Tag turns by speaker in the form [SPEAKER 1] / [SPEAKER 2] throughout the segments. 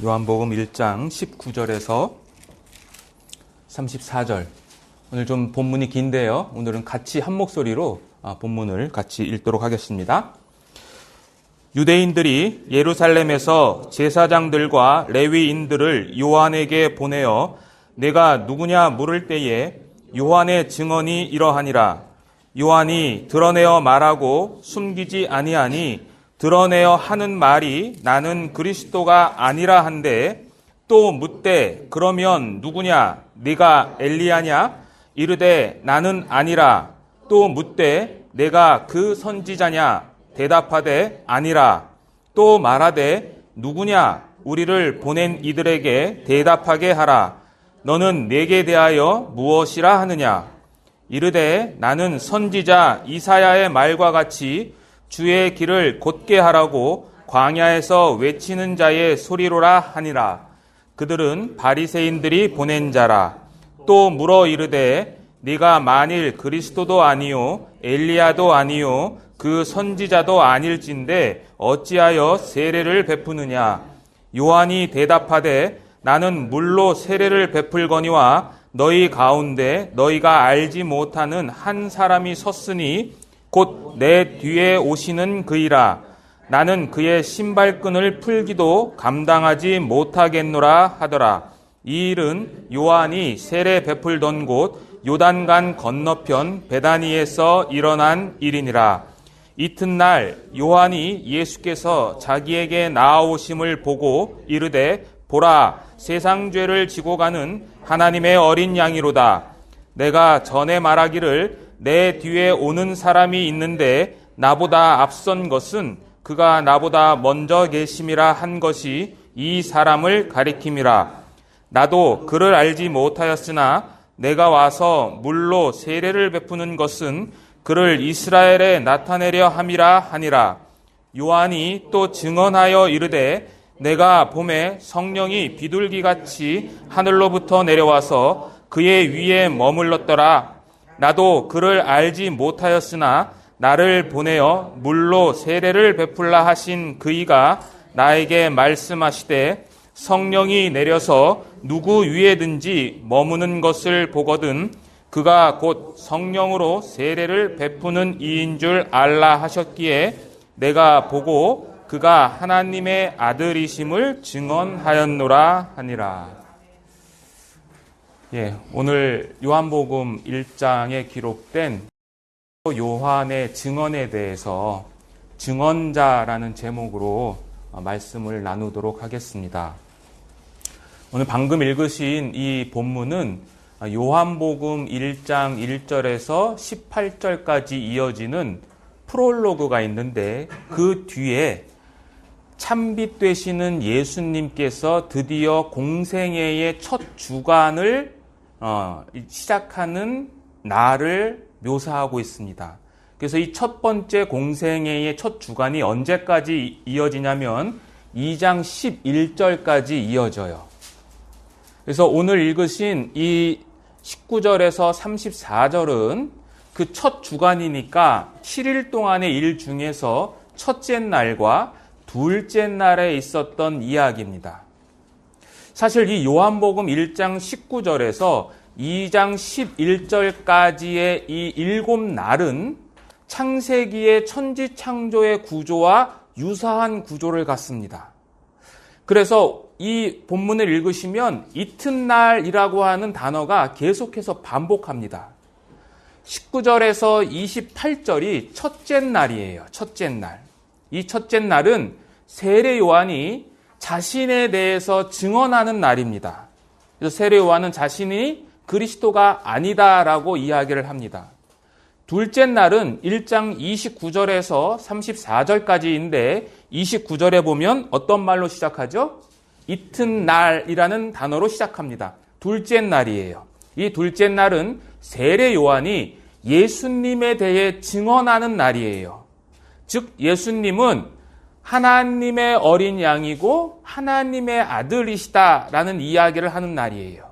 [SPEAKER 1] 요한복음 1장 19절에서 34절. 오늘 좀 본문이 긴데요. 오늘은 같이 한 목소리로 본문을 같이 읽도록 하겠습니다. 유대인들이 예루살렘에서 제사장들과 레위인들을 요한에게 보내어 내가 누구냐 물을 때에 요한의 증언이 이러하니라. 요한이 드러내어 말하고 숨기지 아니하니 드러내어 하는 말이 나는 그리스도가 아니라 한데, 또 묻되 그러면 누구냐 네가 엘리야냐 이르되 나는 아니라. 또 묻되 내가 그 선지자냐 대답하되 아니라. 또 말하되 누구냐 우리를 보낸 이들에게 대답하게 하라. 너는 내게 대하여 무엇이라 하느냐. 이르되 나는 선지자 이사야의 말과 같이 주의 길을 곧게 하라고 광야에서 외치는 자의 소리로라 하니라. 그들은 바리새인들이 보낸 자라. 또 물어 이르되 네가 만일 그리스도도 아니요 엘리야도 아니요 그 선지자도 아닐진데 어찌하여 세례를 베푸느냐. 요한이 대답하되 나는 물로 세례를 베풀거니와 너희 가운데 너희가 알지 못하는 한 사람이 섰으니 곧 내 뒤에 오시는 그이라. 나는 그의 신발끈을 풀기도 감당하지 못하겠노라 하더라. 이 일은 요한이 세례 베풀던 곳 요단강 건너편 베다니에서 일어난 일이니라. 이튿날 요한이 예수께서 자기에게 나아오심을 보고 이르되 보라, 세상 죄를 지고 가는 하나님의 어린 양이로다. 내가 전에 말하기를 내 뒤에 오는 사람이 있는데 나보다 앞선 것은 그가 나보다 먼저 계심이라 한 것이 이 사람을 가리킴이라. 나도 그를 알지 못하였으나 내가 와서 물로 세례를 베푸는 것은 그를 이스라엘에 나타내려 함이라 하니라. 요한이 또 증언하여 이르되 내가 봄에 성령이 비둘기같이 하늘로부터 내려와서 그의 위에 머물렀더라. 나도 그를 알지 못하였으나 나를 보내어 물로 세례를 베풀라 하신 그이가 나에게 말씀하시되 성령이 내려서 누구 위에든지 머무는 것을 보거든 그가 곧 성령으로 세례를 베푸는 이인 줄 알라 하셨기에 내가 보고 그가 하나님의 아들이심을 증언하였노라 하니라. 오늘 요한복음 1장에 기록된 요한의 증언에 대해서 증언자라는 제목으로 말씀을 나누도록 하겠습니다. 오늘 방금 읽으신 이 본문은 요한복음 1장 1절에서 18절까지 이어지는 프롤로그가 있는데 그 뒤에 참빛 되시는 예수님께서 드디어 공생애의 첫 주간을 시작하는 날을 묘사하고 있습니다. 그래서 이 첫 번째 공생애의 첫 주간이 언제까지 이어지냐면 2장 11절까지 이어져요. 그래서 오늘 읽으신 이 19절에서 34절은 그 첫 주간이니까 7일 동안의 일 중에서 첫째 날과 둘째 날에 있었던 이야기입니다. 사실 이 요한복음 1장 19절에서 2장 11절까지의 이 7날은 창세기의 천지창조의 구조와 유사한 구조를 갖습니다. 그래서 이 본문을 읽으시면 이튿날이라고 하는 단어가 계속해서 반복합니다. 19절에서 28절이 첫째 날이에요. 첫째 날. 이 첫째 날은 세례 요한이 자신에 대해서 증언하는 날입니다. 그래서 세례 요한은 자신이 그리스도가 아니다라고 이야기를 합니다. 둘째 날은 1장 29절에서 34절까지인데 29절에 보면 어떤 말로 시작하죠? 이튿날이라는 단어로 시작합니다. 둘째 날이에요. 이 둘째 날은 세례 요한이 예수님에 대해 증언하는 날이에요. 즉 예수님은 하나님의 어린 양이고 하나님의 아들이시다라는 이야기를 하는 날이에요.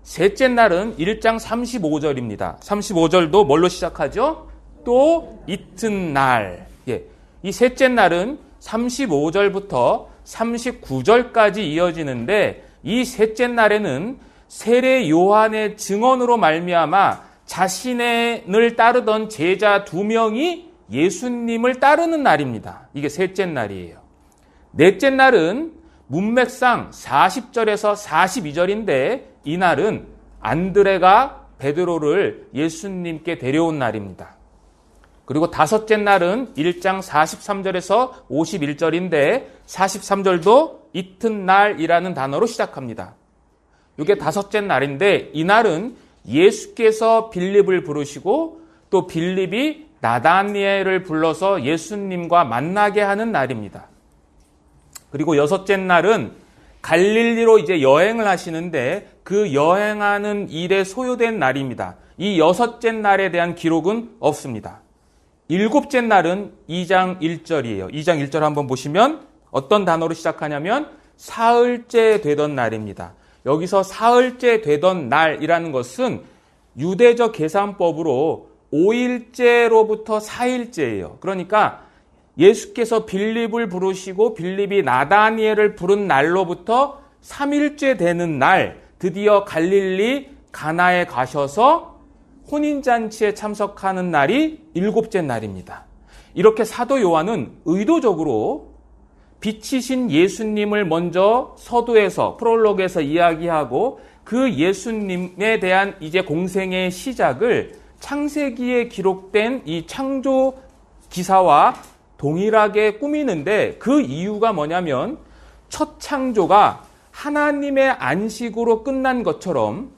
[SPEAKER 1] 셋째 날은 1장 35절입니다. 35절도 뭘로 시작하죠? 또 이튿날. 이 셋째 날은 35절부터 39절까지 이어지는데 이 셋째 날에는 세례 요한의 증언으로 말미암아 자신을 따르던 제자 2명이 예수님을 따르는 날입니다. 이게 셋째 날이에요. 넷째 날은 문맥상 40절에서 42절인데 이날은 안드레가 베드로를 예수님께 데려온 날입니다. 그리고 다섯째 날은 1장 43절에서 51절인데 43절도 이튿날이라는 단어로 시작합니다. 이게 다섯째 날인데 이날은 예수께서 빌립을 부르시고 또 빌립이 나다니엘을 불러서 예수님과 만나게 하는 날입니다. 그리고 여섯째 날은 갈릴리로 이제 여행을 하시는데 그 여행하는 일에 소요된 날입니다. 이 여섯째 날에 대한 기록은 없습니다. 일곱째 날은 2장 1절이에요. 2장 1절 한번 보시면 어떤 단어로 시작하냐면 사흘째 되던 날입니다. 여기서 사흘째 되던 날이라는 것은 유대적 계산법으로 5일째로부터 4일째예요. 그러니까 예수께서 빌립을 부르시고 빌립이 나다니엘을 부른 날로부터 3일째 되는 날, 드디어 갈릴리 가나에 가셔서 혼인잔치에 참석하는 날이 일곱째 날입니다. 이렇게 사도 요한은 의도적으로 빛이신 예수님을 먼저 서두에서 프롤로그에서 이야기하고 그 예수님에 대한 이제 공생의 시작을 창세기에 기록된 이 창조 기사와 동일하게 꾸미는데 그 이유가 뭐냐면 첫 창조가 하나님의 안식으로 끝난 것처럼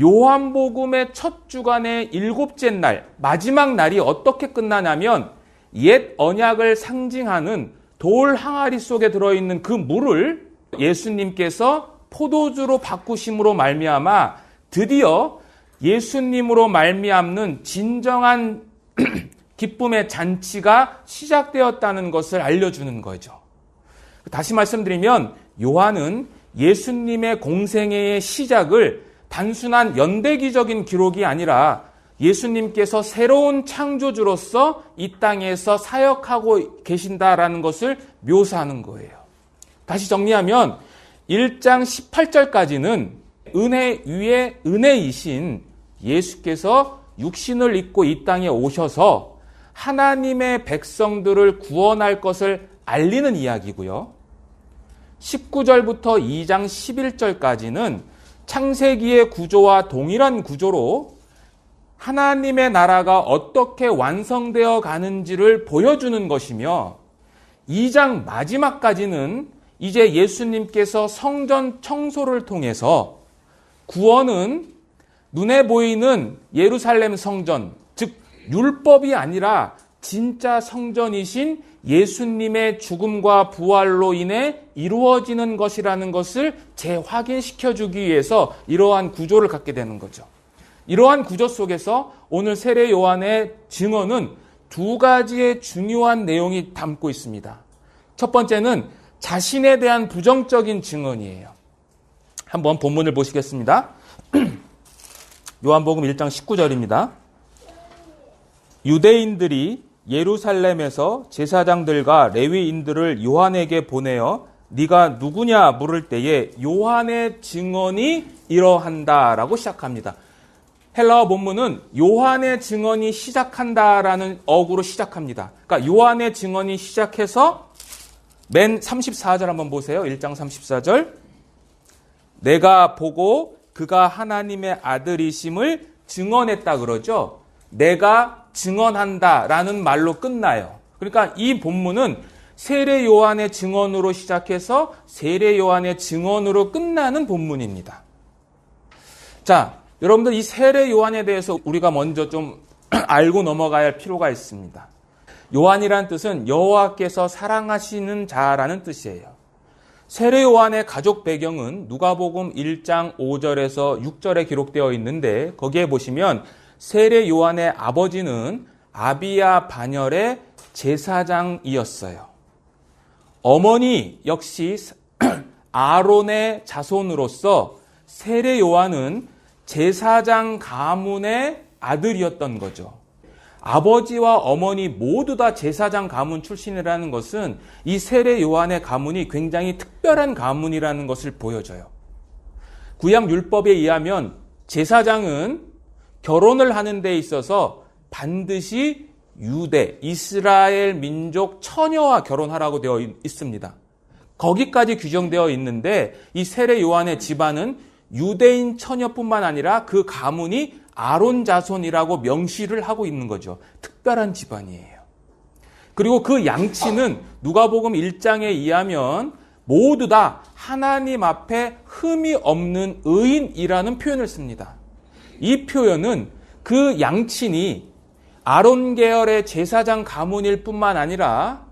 [SPEAKER 1] 요한복음의 첫 주간의 일곱째 날, 마지막 날이 어떻게 끝나냐면 옛 언약을 상징하는 돌 항아리 속에 들어있는 그 물을 예수님께서 포도주로 바꾸심으로 말미암아 드디어 예수님으로 말미암는 진정한 기쁨의 잔치가 시작되었다는 것을 알려주는 거죠. 다시 말씀드리면 요한은 예수님의 공생애의 시작을 단순한 연대기적인 기록이 아니라 예수님께서 새로운 창조주로서 이 땅에서 사역하고 계신다라는 것을 묘사하는 거예요. 다시 정리하면 1장 18절까지는 은혜 위에 은혜이신 예수께서 육신을 입고 이 땅에 오셔서 하나님의 백성들을 구원할 것을 알리는 이야기고요. 19절부터 2장 11절까지는 창세기의 구조와 동일한 구조로 하나님의 나라가 어떻게 완성되어 가는지를 보여주는 것이며 2장 마지막까지는 이제 예수님께서 성전 청소를 통해서 구원은 눈에 보이는 예루살렘 성전, 즉 율법이 아니라 진짜 성전이신 예수님의 죽음과 부활로 인해 이루어지는 것이라는 것을 재확인시켜주기 위해서 이러한 구조를 갖게 되는 거죠. 이러한 구조 속에서 오늘 세례 요한의 증언은 두 가지의 중요한 내용이 담고 있습니다. 첫 번째는 자신에 대한 부정적인 증언이에요. 한번 본문을 보시겠습니다. 요한복음 1장 19절입니다. 유대인들이 예루살렘에서 제사장들과 레위인들을 요한에게 보내어 네가 누구냐 물을 때에 요한의 증언이 이러한다라고 시작합니다. 헬라어 본문은 요한의 증언이 시작한다라는 어구로 시작합니다. 그러니까 요한의 증언이 시작해서 맨 34절 한번 보세요. 1장 34절. 내가 보고 그가 하나님의 아들이심을 증언했다 그러죠. 내가 증언한다라는 말로 끝나요. 그러니까 이 본문은 세례 요한의 증언으로 시작해서 세례 요한의 증언으로 끝나는 본문입니다. 자, 여러분들 이 세례 요한에 대해서 우리가 먼저 좀 알고 넘어가야 할 필요가 있습니다. 요한이라는 뜻은 여호와께서 사랑하시는 자라는 뜻이에요. 세례 요한의 가족 배경은 누가복음 1장 5절에서 6절에 기록되어 있는데 거기에 보시면 세례 요한의 아버지는 아비야 반열의 제사장이었어요. 어머니 역시 아론의 자손으로서 세례 요한은 제사장 가문의 아들이었던 거죠. 아버지와 어머니 모두 다 제사장 가문 출신이라는 것은 이 세례 요한의 가문이 굉장히 특별한 가문이라는 것을 보여줘요. 구약 율법에 의하면 제사장은 결혼을 하는 데 있어서 반드시 유대, 이스라엘 민족 처녀와 결혼하라고 되어 있습니다. 거기까지 규정되어 있는데 이 세례 요한의 집안은 유대인 처녀뿐만 아니라 그 가문이 아론 자손이라고 명시를 하고 있는 거죠. 특별한 집안이에요. 그리고 그 양치는 누가복음 1장에 의하면 모두 다 하나님 앞에 흠이 없는 의인이라는 표현을 씁니다. 이 표현은 그 양친이 아론 계열의 제사장 가문일 뿐만 아니라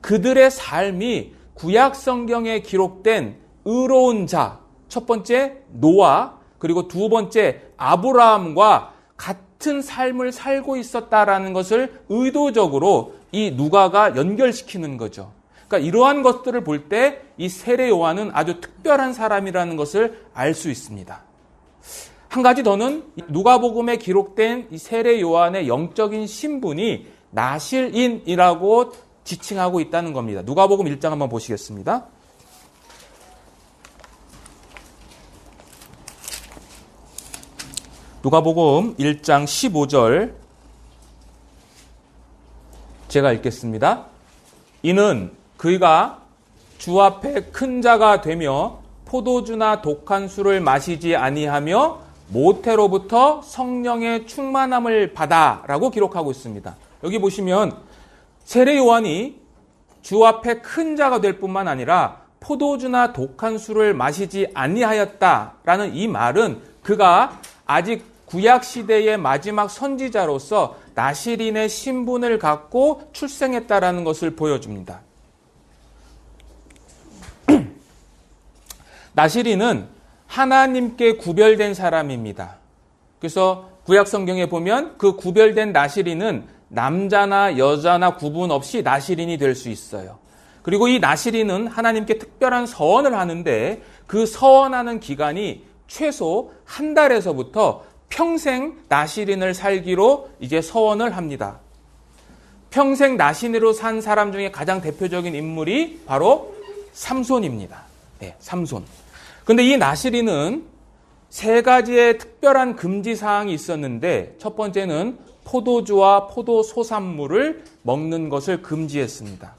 [SPEAKER 1] 그들의 삶이 구약 성경에 기록된 의로운 자, 첫 번째 노아, 그리고 두 번째 아브라함과 같은 삶을 살고 있었다라는 것을 의도적으로 이 누가가 연결시키는 거죠. 그러니까 이러한 것들을 볼 때 이 세례 요한은 아주 특별한 사람이라는 것을 알 수 있습니다. 한 가지 더는 누가복음에 기록된 이 세례 요한의 영적인 신분이 나실인이라고 지칭하고 있다는 겁니다. 누가복음 1장 한번 보시겠습니다. 누가복음 1장 15절 제가 읽겠습니다. 이는 그가 주 앞에 큰 자가 되며 포도주나 독한 술을 마시지 아니하며 모태로부터 성령의 충만함을 받아라고 기록하고 있습니다. 여기 보시면 세례 요한이 주 앞에 큰 자가 될 뿐만 아니라 포도주나 독한 술을 마시지 아니하였다라는 이 말은 그가 아직 구약 시대의 마지막 선지자로서 나실인의 신분을 갖고 출생했다라는 것을 보여줍니다. 나실인은 하나님께 구별된 사람입니다. 그래서 구약 성경에 보면 그 구별된 나실인은 남자나 여자나 구분 없이 나실인이 될 수 있어요. 그리고 이 나실인은 하나님께 특별한 서원을 하는데 그 서원하는 기간이 최소 한 달에서부터 평생 나실인을 살기로 이제 서원을 합니다. 평생 나실인으로 산 사람 중에 가장 대표적인 인물이 바로 삼손입니다. 네, 삼손. 그런데 이 나실인은 세 가지의 특별한 금지 사항이 있었는데 첫 번째는 포도주와 포도소산물을 먹는 것을 금지했습니다.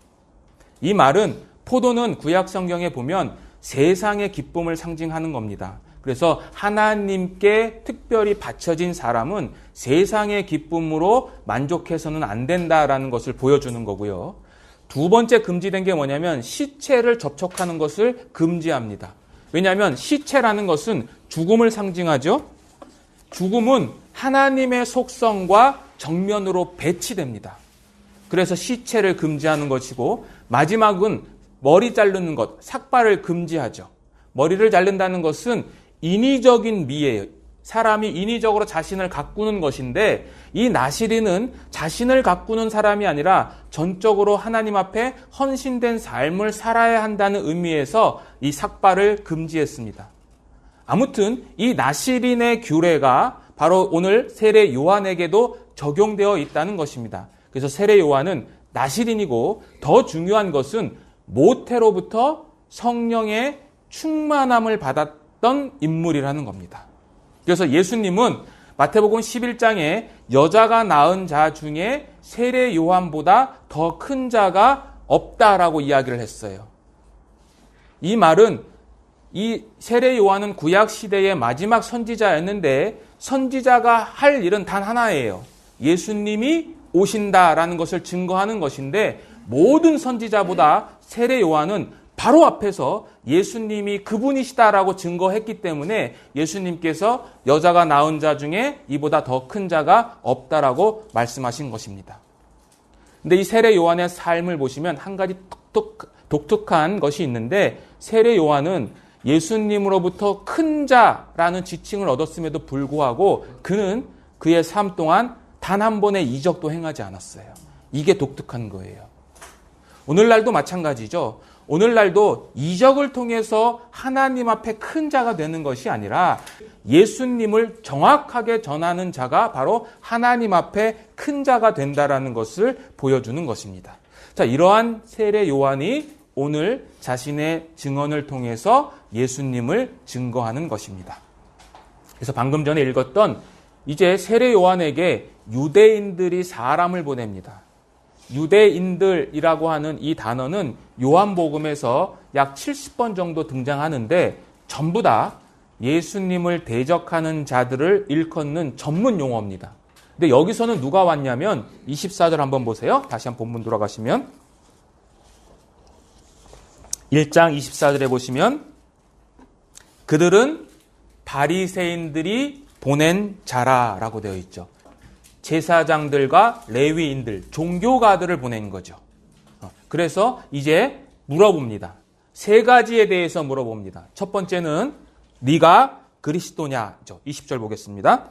[SPEAKER 1] 이 말은 포도는 구약 성경에 보면 세상의 기쁨을 상징하는 겁니다. 그래서 하나님께 특별히 바쳐진 사람은 세상의 기쁨으로 만족해서는 안 된다라는 것을 보여주는 거고요. 두 번째 금지된 게 뭐냐면 시체를 접촉하는 것을 금지합니다. 왜냐하면 시체라는 것은 죽음을 상징하죠. 죽음은 하나님의 속성과 정면으로 배치됩니다. 그래서 시체를 금지하는 것이고 마지막은 머리 자르는 것, 삭발을 금지하죠. 머리를 자른다는 것은 인위적인 미예요. 사람이 인위적으로 자신을 가꾸는 것인데 이 나실인은 자신을 가꾸는 사람이 아니라 전적으로 하나님 앞에 헌신된 삶을 살아야 한다는 의미에서 이 삭발을 금지했습니다. 아무튼 이 나실인의 규례가 바로 오늘 세례 요한에게도 적용되어 있다는 것입니다. 그래서 세례 요한은 나실인이고 더 중요한 것은 모태로부터 성령의 충만함을 받았던 인물이라는 겁니다. 그래서 예수님은 마태복음 11장에 여자가 낳은 자 중에 세례 요한보다 더 큰 자가 없다라고 이야기를 했어요. 이 말은 이 세례 요한은 구약 시대의 마지막 선지자였는데 선지자가 할 일은 단 하나예요. 예수님이 오신다라는 것을 증거하는 것인데 모든 선지자보다 세례 요한은 바로 앞에서 예수님이 그분이시다라고 증거했기 때문에 예수님께서 여자가 낳은 자 중에 이보다 더 큰 자가 없다라고 말씀하신 것입니다. 근데 이 세례 요한의 삶을 보시면 한 가지 독특한 것이 있는데 세례 요한은 예수님으로부터 큰 자라는 지칭을 얻었음에도 불구하고 그는 그의 삶 동안 단 한 번의 이적도 행하지 않았어요. 이게 독특한 거예요. 오늘날도 마찬가지죠. 오늘날도 이적을 통해서 하나님 앞에 큰 자가 되는 것이 아니라 예수님을 정확하게 전하는 자가 바로 하나님 앞에 큰 자가 된다라는 것을 보여주는 것입니다. 자, 이러한 세례 요한이 오늘 자신의 증언을 통해서 예수님을 증거하는 것입니다. 그래서 방금 전에 읽었던 이제 세례 요한에게 유대인들이 사람을 보냅니다. 유대인들이라고 하는 이 단어는 요한복음에서 약 70번 정도 등장하는데 전부 다 예수님을 대적하는 자들을 일컫는 전문 용어입니다. 근데 여기서는 누가 왔냐면 24절 한번 보세요. 다시 한번 본문 돌아가시면 1장 24절에 보시면 그들은 바리새인들이 보낸 자라라고 되어 있죠. 제사장들과 레위인들, 종교가들을 보낸 거죠. 그래서 이제 물어봅니다. 세 가지에 대해서 물어봅니다. 첫 번째는 네가 그리스도냐죠. 20절 보겠습니다.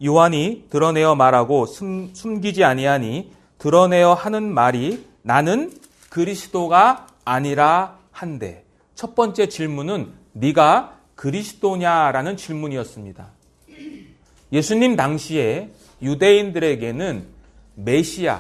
[SPEAKER 1] 요한이 드러내어 말하고 숨기지 아니하니 드러내어 하는 말이 나는 그리스도가 아니라 한데. 첫 번째 질문은 네가 그리스도냐라는 질문이었습니다. 예수님 당시에 유대인들에게는 메시아에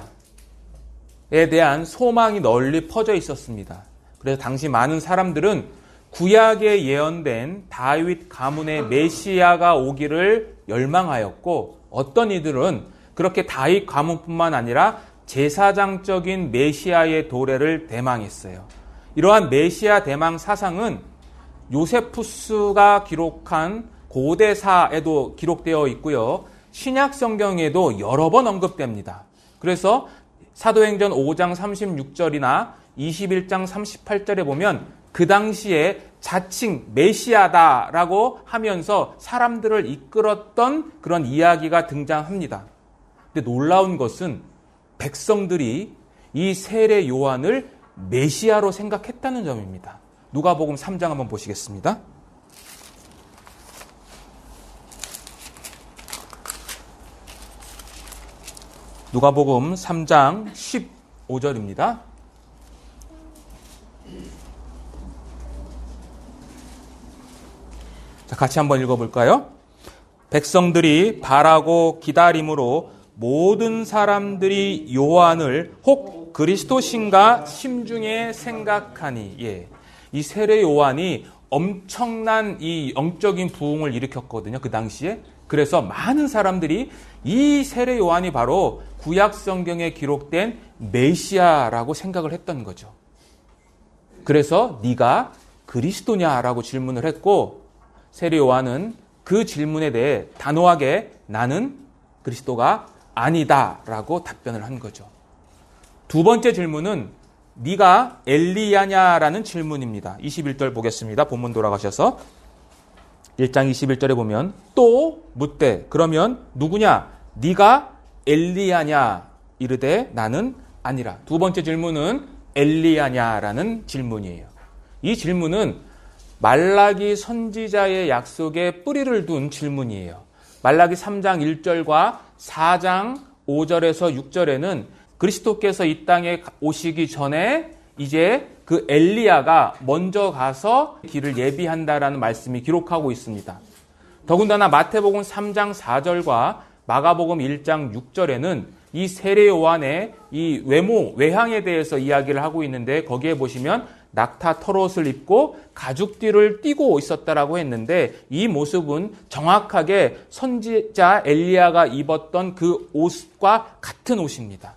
[SPEAKER 1] 대한 소망이 널리 퍼져 있었습니다. 그래서 당시 많은 사람들은 구약에 예언된 다윗 가문의 메시아가 오기를 열망하였고 어떤 이들은 그렇게 다윗 가문뿐만 아니라 제사장적인 메시아의 도래를 대망했어요. 이러한 메시아 대망 사상은 요세푸스가 기록한 고대사에도 기록되어 있고요. 신약 성경에도 여러 번 언급됩니다. 그래서 사도행전 5장 36절이나 21장 38절에 보면 그 당시에 자칭 메시아다라고 하면서 사람들을 이끌었던 그런 이야기가 등장합니다. 근데 놀라운 것은 백성들이 이 세례 요한을 메시아로 생각했다는 점입니다. 누가복음 3장 한번 보시겠습니다. 누가복음 3장 15절입니다. 자, 같이 한번 읽어볼까요? 백성들이 바라고 기다림으로 모든 사람들이 요한을 혹 그리스도신가 심중에 생각하니. 예. 이 세례 요한이 엄청난 이 영적인 부흥을 일으켰거든요. 그 당시에. 그래서 많은 사람들이 이 세례 요한이 바로 구약 성경에 기록된 메시아라고 생각을 했던 거죠. 그래서 네가 그리스도냐라고 질문을 했고 세례 요한은 그 질문에 대해 단호하게 나는 그리스도가 아니다라고 답변을 한 거죠. 두 번째 질문은 네가 엘리야냐라는 질문입니다. 21절 보겠습니다. 본문 돌아가셔서 1장 21절에 보면 또 묻되 그러면 누구냐? 네가 엘리야냐? 이르되 나는 아니라. 두 번째 질문은 엘리야냐라는 질문이에요. 이 질문은 말라기 선지자의 약속에 뿌리를 둔 질문이에요. 말라기 3장 1절과 4장 5절에서 6절에는 그리스도께서 이 땅에 오시기 전에 이제 그 엘리야가 먼저 가서 길을 예비한다라는 말씀이 기록하고 있습니다. 더군다나 마태복음 3장 4절과 마가복음 1장 6절에는 이 세례 요한의 이 외향에 대해서 이야기를 하고 있는데 거기에 보시면 낙타 털옷을 입고 가죽띠를 띠고 있었다라고 했는데 이 모습은 정확하게 선지자 엘리야가 입었던 그 옷과 같은 옷입니다.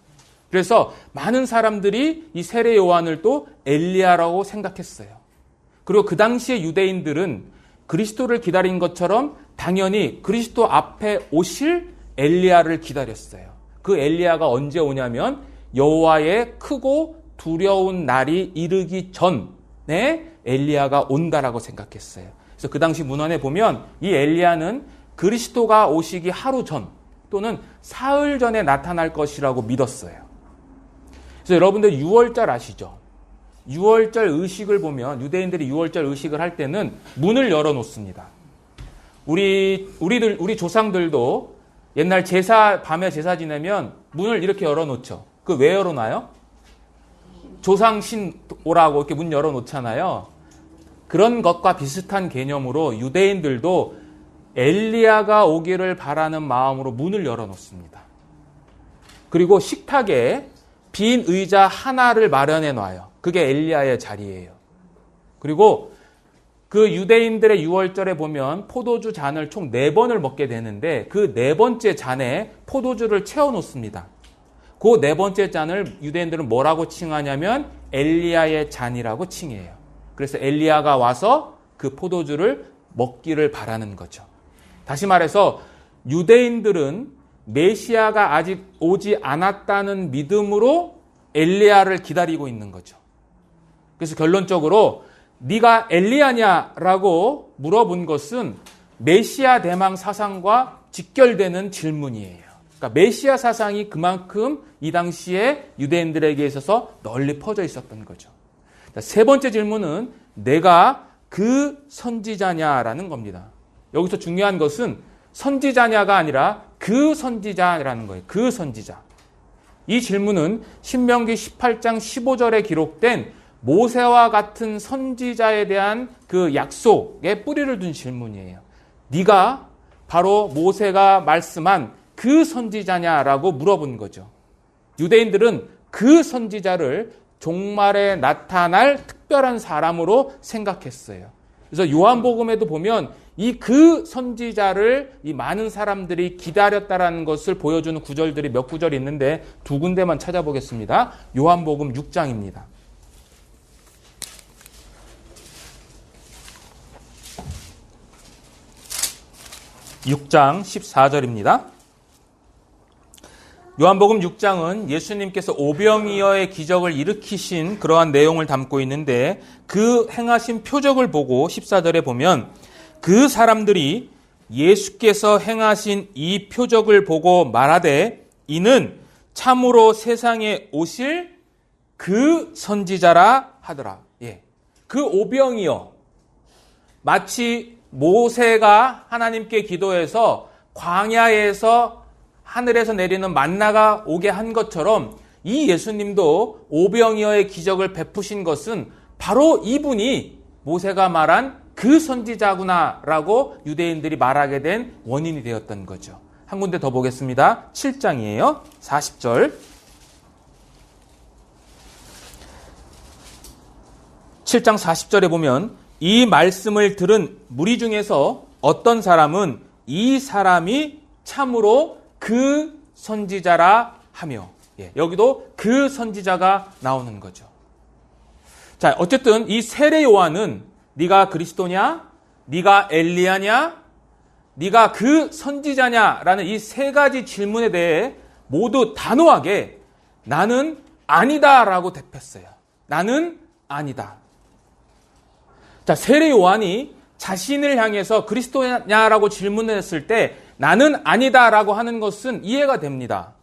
[SPEAKER 1] 그래서 많은 사람들이 이 세례 요한을 또 엘리야라고 생각했어요. 그리고 그 당시에 유대인들은 그리스도를 기다린 것처럼 당연히 그리스도 앞에 오실 엘리야를 기다렸어요. 그 엘리야가 언제 오냐면 여호와의 크고 두려운 날이 이르기 전에 엘리야가 온다라고 생각했어요. 그래서 그 당시 문헌에 보면 이 엘리야는 그리스도가 오시기 하루 전 또는 사흘 전에 나타날 것이라고 믿었어요. 그래서 여러분들 6월절 아시죠? 6월절 의식을 보면 유대인들이 6월절 의식을 할 때는 문을 열어놓습니다. 우리 조상들도 옛날 밤에 제사 지내면 문을 이렇게 열어놓죠. 그 왜 열어놔요? 조상신 오라고 이렇게 문 열어놓잖아요. 그런 것과 비슷한 개념으로 유대인들도 엘리야가 오기를 바라는 마음으로 문을 열어놓습니다. 그리고 식탁에 빈 의자 하나를 마련해 놔요. 그게 엘리야의 자리예요. 그리고 그 유대인들의 유월절에 보면 포도주 잔을 총 4번을 먹게 되는데 그 4번째 잔에 포도주를 채워놓습니다. 그 4번째 잔을 유대인들은 뭐라고 칭하냐면 엘리야의 잔이라고 칭해요. 그래서 엘리야가 와서 그 포도주를 먹기를 바라는 거죠. 다시 말해서 유대인들은 메시아가 아직 오지 않았다는 믿음으로 엘리야를 기다리고 있는 거죠. 그래서 결론적으로 네가 엘리야냐라고 물어본 것은 메시아 대망 사상과 직결되는 질문이에요. 그러니까 메시아 사상이 그만큼 이 당시에 유대인들에게 있어서 널리 퍼져 있었던 거죠. 세 번째 질문은 내가 그 선지자냐라는 겁니다. 여기서 중요한 것은 선지자냐가 아니라 그 선지자라는 거예요. 그 선지자. 이 질문은 신명기 18장 15절에 기록된 모세와 같은 선지자에 대한 그 약속에 뿌리를 둔 질문이에요. 네가 바로 모세가 말씀한 그 선지자냐라고 물어본 거죠. 유대인들은 그 선지자를 종말에 나타날 특별한 사람으로 생각했어요. 그래서 요한복음에도 보면 이 그 선지자를 이 많은 사람들이 기다렸다라는 것을 보여주는 구절들이 몇 구절이 있는데 두 군데만 찾아보겠습니다. 요한복음 6장입니다. (6장) 14절입니다. 요한복음 6장은 예수님께서 오병이어의 기적을 일으키신 그러한 내용을 담고 있는데 그 행하신 표적을 보고 14절에 보면 그 사람들이 예수께서 행하신 이 표적을 보고 말하되 이는 참으로 세상에 오실 그 선지자라 하더라. 예. 그 오병이어 마치 모세가 하나님께 기도해서 광야에서 하늘에서 내리는 만나가 오게 한 것처럼 이 예수님도 오병이어의 기적을 베푸신 것은 바로 이분이 모세가 말한 그 선지자구나라고 유대인들이 말하게 된 원인이 되었던 거죠. 한 군데 더 보겠습니다. 7장이에요. 40절. 7장 40절에 보면 이 말씀을 들은 무리 중에서 어떤 사람은 이 사람이 참으로 그 선지자라 하며, 여기도 그 선지자가 나오는 거죠. 자, 어쨌든 이 세례 요한은 네가 그리스도냐, 네가 엘리야냐, 네가 그 선지자냐라는 이 세 가지 질문에 대해 모두 단호하게 나는 아니다라고 대표했어요. 나는 아니다. 자, 세례 요한이 자신을 향해서 그리스도냐라고 질문했을 때 나는 아니다라고 하는 것은 이해가 됩니다.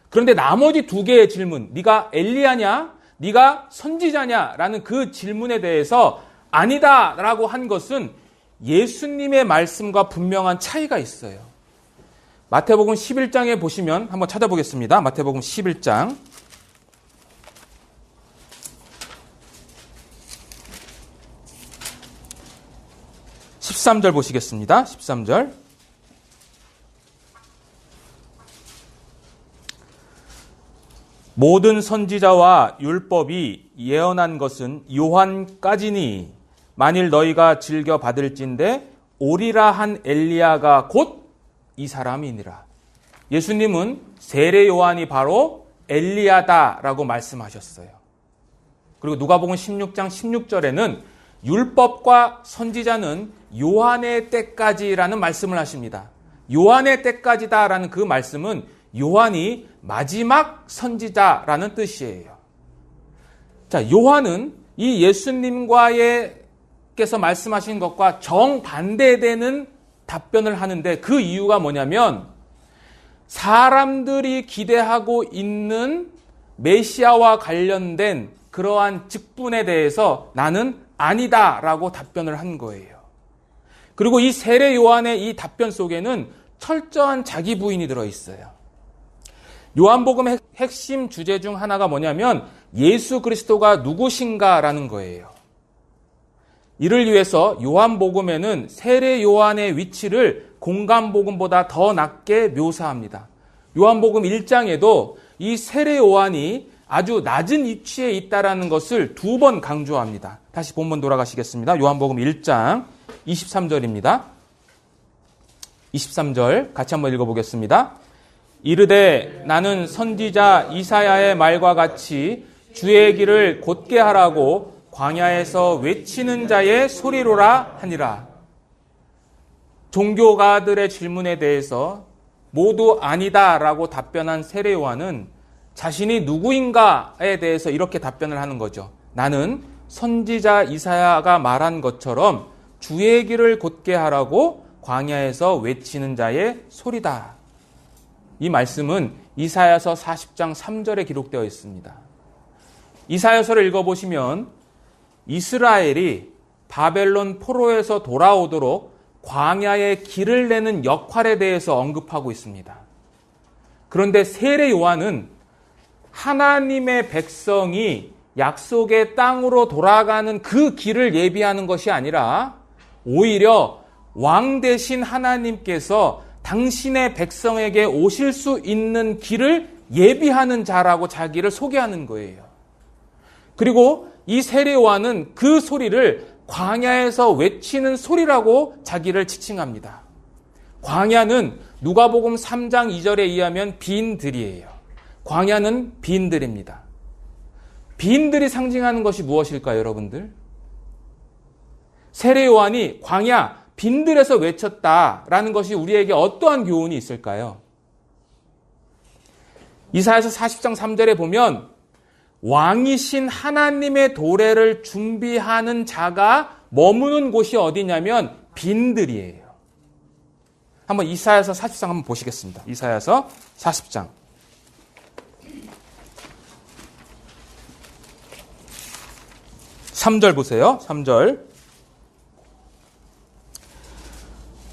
[SPEAKER 1] 그런데 나머지 두 개의 질문, 네가 엘리야냐, 네가 선지자냐라는 그 질문에 대해서 아니다라고 한 것은 예수님의 말씀과 분명한 차이가 있어요. 마태복음 11장에 보시면 한번 찾아보겠습니다. 마태복음 11장. 13절 보시겠습니다. 13절. 모든 선지자와 율법이 예언한 것은 요한까지니 만일 너희가 즐겨 받을진대 오리라 한 엘리야가 곧 이 사람이니라. 예수님은 세례 요한이 바로 엘리야다라고 말씀하셨어요. 그리고 누가복음 16장 16절에는 율법과 선지자는 요한의 때까지라는 말씀을 하십니다. 요한의 때까지다라는 그 말씀은 요한이 마지막 선지자라는 뜻이에요. 자, 요한은 이 예수님께서 말씀하신 것과 정반대되는 답변을 하는데 그 이유가 뭐냐면 사람들이 기대하고 있는 메시아와 관련된 그러한 직분에 대해서 나는 아니다라고 답변을 한 거예요. 그리고 이 세례 요한의 이 답변 속에는 철저한 자기 부인이 들어있어요. 요한복음의 핵심 주제 중 하나가 뭐냐면 예수 그리스도가 누구신가라는 거예요. 이를 위해서 요한복음에는 세례 요한의 위치를 공간복음보다 더 낮게 묘사합니다. 요한복음 1장에도 이 세례 요한이 아주 낮은 위치에 있다라는 것을 2번 강조합니다. 다시 본문 돌아가시겠습니다. 요한복음 1장 23절입니다. 23절 같이 한번 읽어보겠습니다. 이르되 나는 선지자 이사야의 말과 같이 주의 길을 곧게 하라고 광야에서 외치는 자의 소리로라 하니라. 종교가들의 질문에 대해서 모두 아니다라고 답변한 세례 요한은 자신이 누구인가에 대해서 이렇게 답변을 하는 거죠. 나는 선지자 이사야가 말한 것처럼 주의 길을 곧게 하라고 광야에서 외치는 자의 소리다. 이 말씀은 이사야서 40장 3절에 기록되어 있습니다. 이사야서를 읽어보시면 이스라엘이 바벨론 포로에서 돌아오도록 광야에 길을 내는 역할에 대해서 언급하고 있습니다. 그런데 세례 요한은 하나님의 백성이 약속의 땅으로 돌아가는 그 길을 예비하는 것이 아니라 오히려 왕 대신 하나님께서 당신의 백성에게 오실 수 있는 길을 예비하는 자라고 자기를 소개하는 거예요. 그리고 이 세례 요한은 그 소리를 광야에서 외치는 소리라고 자기를 지칭합니다. 광야는 누가복음 3장 2절에 의하면 빈들이에요. 광야는 빈들입니다. 빈들이 상징하는 것이 무엇일까요, 여러분들? 세례 요한이 광야, 빈들에서 외쳤다라는 것이 우리에게 어떠한 교훈이 있을까요? 이사야서 40장 3절에 보면 왕이신 하나님의 도래를 준비하는 자가 머무는 곳이 어디냐면 빈들이에요. 한번 이사야서 40장 한번 보시겠습니다. 이사야서 40장. 3절 보세요. 3절.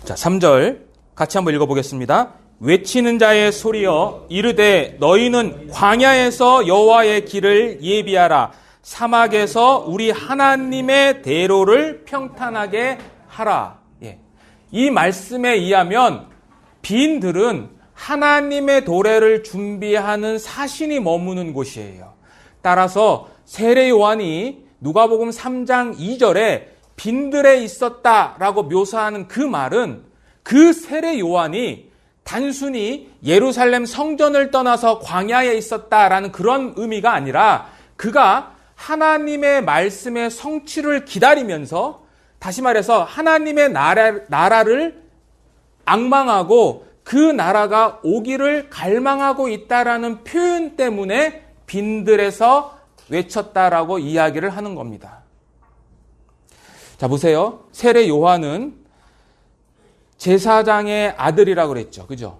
[SPEAKER 1] 자, 3절 같이 한번 읽어보겠습니다. 외치는 자의 소리여 이르되 너희는 광야에서 여호와의 길을 예비하라. 사막에서 우리 하나님의 대로를 평탄하게 하라. 예. 이 말씀에 의하면 빈들은 하나님의 도래를 준비하는 사신이 머무는 곳이에요. 따라서 세례 요한이 누가복음 3장 2절에 빈들에 있었다라고 묘사하는 그 말은 그 세례 요한이 단순히 예루살렘 성전을 떠나서 광야에 있었다라는 그런 의미가 아니라 그가 하나님의 말씀의 성취를 기다리면서 다시 말해서 하나님의 나라를 앙망하고 그 나라가 오기를 갈망하고 있다라는 표현 때문에 빈들에서 외쳤다라고 이야기를 하는 겁니다. 자, 보세요. 세례 요한은 제사장의 아들이라고 그랬죠. 그죠?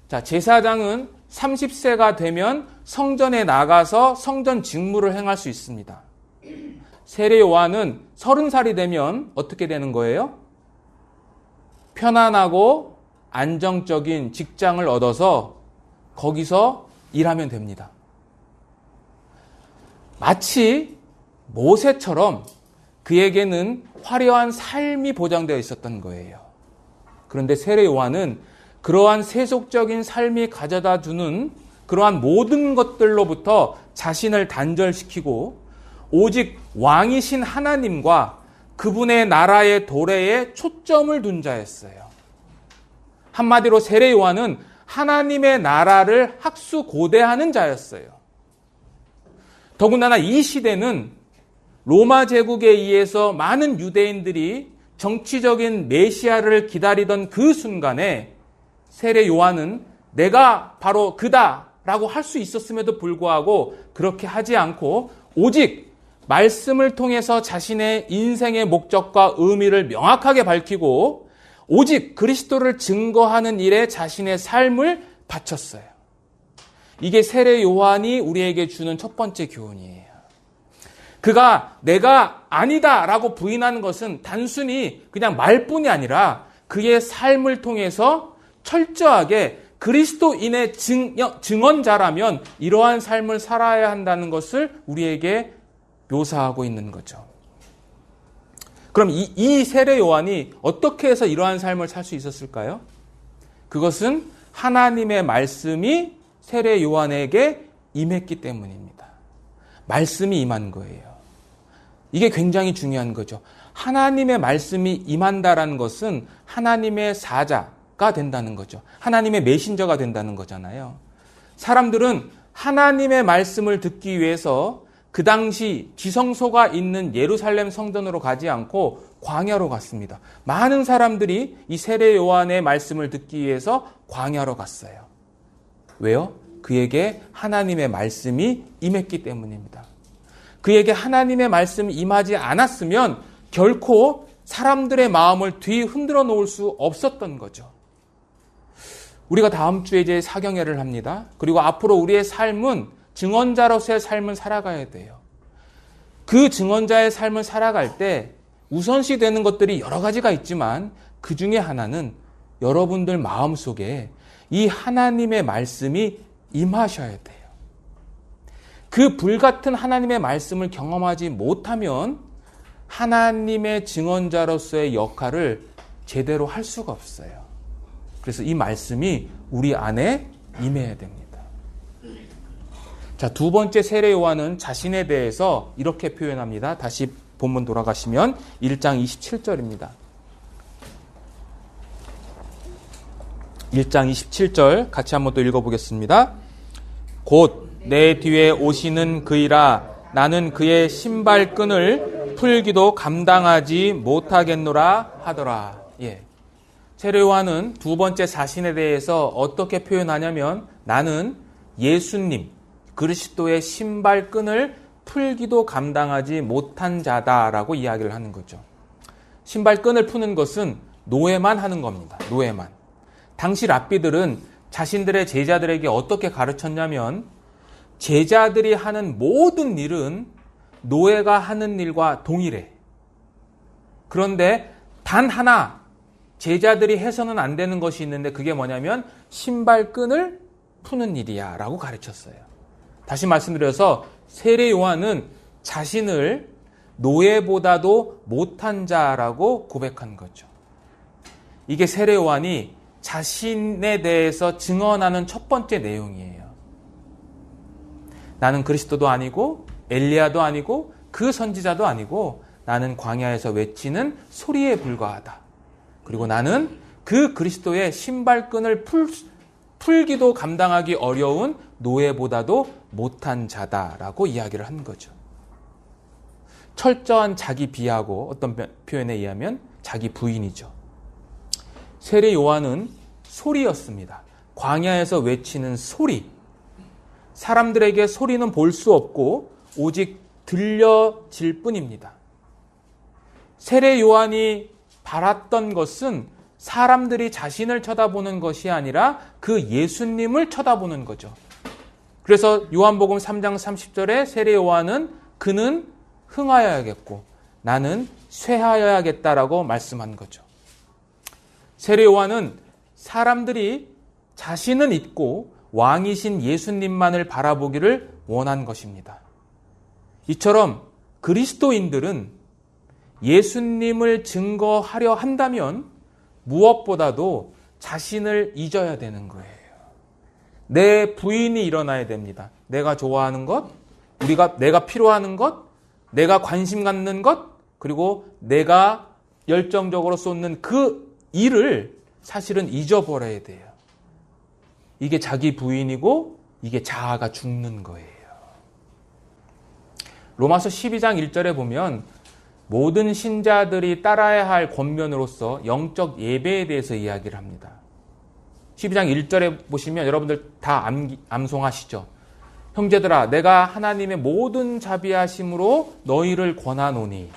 [SPEAKER 1] 자, 제사장은 30세가 되면 성전에 나가서 성전 직무를 행할 수 있습니다. 세례 요한은 30살이 되면 어떻게 되는 거예요? 편안하고 안정적인 직장을 얻어서 거기서 일하면 됩니다. 마치 모세처럼 그에게는 화려한 삶이 보장되어 있었던 거예요. 그런데 세례 요한은 그러한 세속적인 삶이 가져다 주는 그러한 모든 것들로부터 자신을 단절시키고 오직 왕이신 하나님과 그분의 나라의 도래에 초점을 둔 자였어요. 한마디로 세례 요한은 하나님의 나라를 학수고대하는 자였어요. 더군다나 이 시대는 로마 제국에 의해서 많은 유대인들이 정치적인 메시아를 기다리던 그 순간에 세례 요한은 내가 바로 그다라고 할 수 있었음에도 불구하고 그렇게 하지 않고 오직 말씀을 통해서 자신의 인생의 목적과 의미를 명확하게 밝히고 오직 그리스도를 증거하는 일에 자신의 삶을 바쳤어요. 이게 세례 요한이 우리에게 주는 첫 번째 교훈이에요. 그가 내가 아니다라고 부인하는 것은 단순히 그냥 말뿐이 아니라 그의 삶을 통해서 철저하게 그리스도인의 증언자라면 이러한 삶을 살아야 한다는 것을 우리에게 묘사하고 있는 거죠. 그럼 이 세례 요한이 어떻게 해서 이러한 삶을 살 수 있었을까요? 그것은 하나님의 말씀이 세례 요한에게 임했기 때문입니다. 말씀이 임한 거예요. 이게 굉장히 중요한 거죠. 하나님의 말씀이 임한다라는 것은 하나님의 사자가 된다는 거죠. 하나님의 메신저가 된다는 거잖아요. 사람들은 하나님의 말씀을 듣기 위해서 그 당시 지성소가 있는 예루살렘 성전으로 가지 않고 광야로 갔습니다. 많은 사람들이 이 세례 요한의 말씀을 듣기 위해서 광야로 갔어요. 왜요? 그에게 하나님의 말씀이 임했기 때문입니다. 그에게 하나님의 말씀이 임하지 않았으면 결코 사람들의 마음을 뒤흔들어 놓을 수 없었던 거죠. 우리가 다음 주에 이제 사경회를 합니다. 그리고 앞으로 우리의 삶은 증언자로서의 삶을 살아가야 돼요. 그 증언자의 삶을 살아갈 때 우선시 되는 것들이 여러 가지가 있지만 그 중에 하나는 여러분들 마음속에 이 하나님의 말씀이 임하셔야 돼요. 그 불같은 하나님의 말씀을 경험하지 못하면 하나님의 증언자로서의 역할을 제대로 할 수가 없어요. 그래서 이 말씀이 우리 안에 임해야 됩니다. 자, 두 번째 세례 요한은 자신에 대해서 이렇게 표현합니다. 다시 본문 돌아가시면 1장 27절입니다. 1장 27절 같이 한번 또 읽어보겠습니다. 곧 내 뒤에 오시는 그이라 나는 그의 신발끈을 풀기도 감당하지 못하겠노라 하더라. 예. 세례 요한은 두 번째 자신에 대해서 어떻게 표현하냐면 나는 예수님 그리스도의 신발끈을 풀기도 감당하지 못한 자다라고 이야기를 하는 거죠. 신발끈을 푸는 것은 노예만 하는 겁니다. 노예만. 당시 랍비들은 자신들의 제자들에게 어떻게 가르쳤냐면 제자들이 하는 모든 일은 노예가 하는 일과 동일해. 그런데 단 하나 제자들이 해서는 안 되는 것이 있는데 그게 뭐냐면 신발끈을 푸는 일이야 라고 가르쳤어요. 다시 말씀드려서 세례 요한은 자신을 노예보다도 못한 자라고 고백한 거죠. 이게 세례 요한이 자신에 대해서 증언하는 첫 번째 내용이에요. 나는 그리스도도 아니고 엘리야도 아니고 그 선지자도 아니고 나는 광야에서 외치는 소리에 불과하다. 그리고 나는 그 그리스도의 신발끈을 풀기도 감당하기 어려운 노예보다도 못한 자다라고 이야기를 한 거죠. 철저한 자기 비하고 어떤 표현에 의하면 자기 부인이죠. 세례 요한은 소리였습니다. 광야에서 외치는 소리. 사람들에게 소리는 볼 수 없고 오직 들려질 뿐입니다. 세례 요한이 바랐던 것은 사람들이 자신을 쳐다보는 것이 아니라 그 예수님을 쳐다보는 거죠. 그래서 요한복음 3장 30절에 세례 요한은 그는 흥하여야겠고 나는 쇠하여야겠다라고 말씀한 거죠. 세례 요한은 사람들이 자신은 있고 왕이신 예수님만을 바라보기를 원한 것입니다. 이처럼 그리스도인들은 예수님을 증거하려 한다면 무엇보다도 자신을 잊어야 되는 거예요. 내 부인이 일어나야 됩니다. 내가 좋아하는 것, 내가 필요하는 것, 내가 관심 갖는 것, 그리고 내가 열정적으로 쏟는 그 일을 사실은 잊어버려야 돼요. 이게 자기 부인이고 이게 자아가 죽는 거예요. 로마서 12장 1절에 보면 모든 신자들이 따라야 할 권면으로서 영적 예배에 대해서 이야기를 합니다. 12장 1절에 보시면 여러분들 다 암송하시죠. 형제들아 내가 하나님의 모든 자비하심으로 너희를 권하노니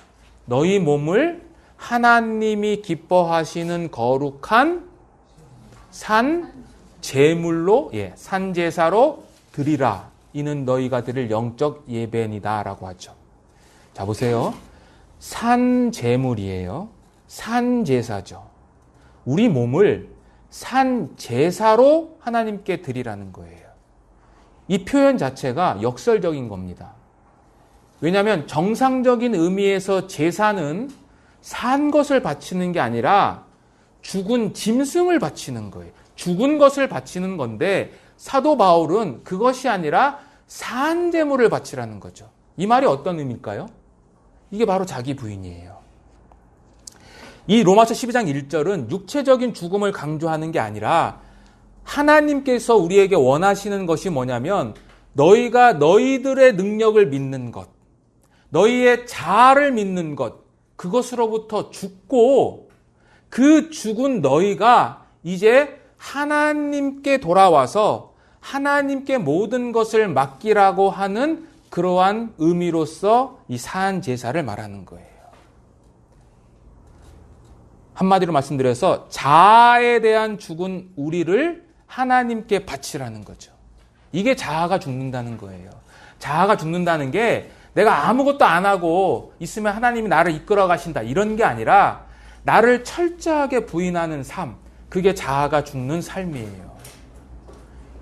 [SPEAKER 1] 너희 몸을 하나님이 기뻐하시는 거룩한 산 제물로 산제사로 드리라. 이는 너희가 드릴 영적 예배니다 라고 하죠. 자 보세요. 산 제물이에요. 산 제사죠. 우리 몸을 산 제사로 하나님께 드리라는 거예요. 이 표현 자체가 역설적인 겁니다. 왜냐하면 정상적인 의미에서 제사는 산 것을 바치는 게 아니라 죽은 짐승을 바치는 거예요. 죽은 것을 바치는 건데 사도 바울은 그것이 아니라 산 제물을 바치라는 거죠. 이 말이 어떤 의미일까요? 이게 바로 자기 부인이에요. 이 로마서 12장 1절은 육체적인 죽음을 강조하는 게 아니라 하나님께서 우리에게 원하시는 것이 뭐냐면 너희가 너희들의 능력을 믿는 것, 너희의 자아를 믿는 것, 그것으로부터 죽고 그 죽은 너희가 이제 하나님께 돌아와서 하나님께 모든 것을 맡기라고 하는 그러한 의미로서 이 산 제사를 말하는 거예요. 한마디로 말씀드려서 자아에 대한 죽은 우리를 하나님께 바치라는 거죠. 이게 자아가 죽는다는 거예요. 자아가 죽는다는 게 내가 아무것도 안 하고 있으면 하나님이 나를 이끌어 가신다 이런 게 아니라 나를 철저하게 부인하는 삶, 그게 자아가 죽는 삶이에요.